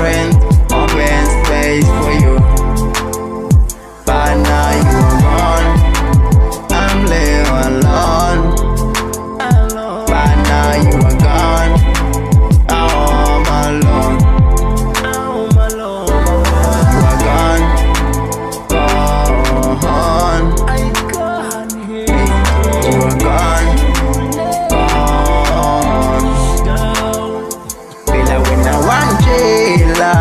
friends, open space for you. But now you are gone, I'm living alone. But now you are gone, I'm alone. You are gone, gone. You are gone, gone. Phela wena wangitshela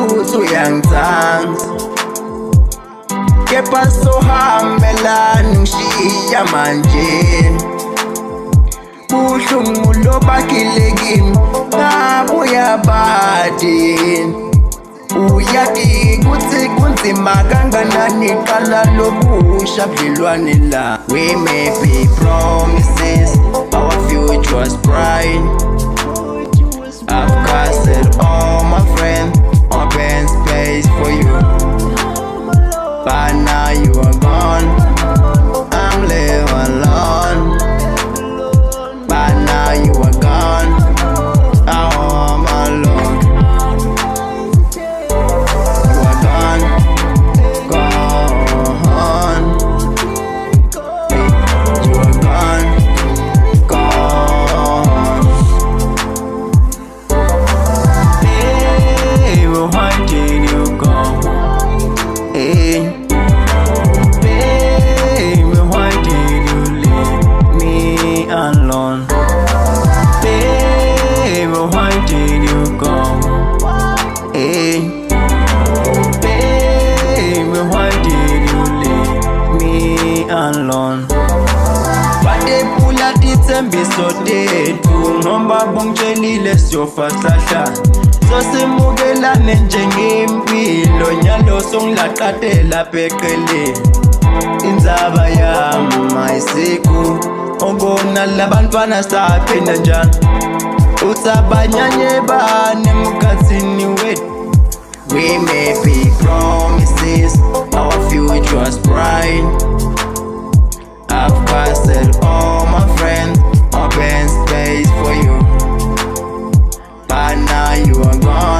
ukuthi uyangithanda, kepha sohambelani ngishiya manje. Buhlungu lobakhile kimi ngabuya badini. Uyazi ukuthi kunzima kanganani qala lobusha budlelwane la. We may be promises, our future's bright. I've casted all my friends, open space for you. But now you are gone, I'm living alone. But now you are gone, I'm alone. You are gone, gone. You are gone, gone. Hey, well, why did you go? Hey, baby, why did you leave me alone? Baby, why did you go? Hey, baby, why did you leave me alone? Badebula dithembiso tethu ngoba bongitshelile siyofa sahlala. Sosimukelane njengempilo nyalo songilaqatela pheqeleni. Indzaba yami ayisikho obona labantwana saphinda njani. Utsabanyanye bani emkhathini wethu. We may be promises, our future's bright. I've casted all my friends, open space for you. But now you are gone.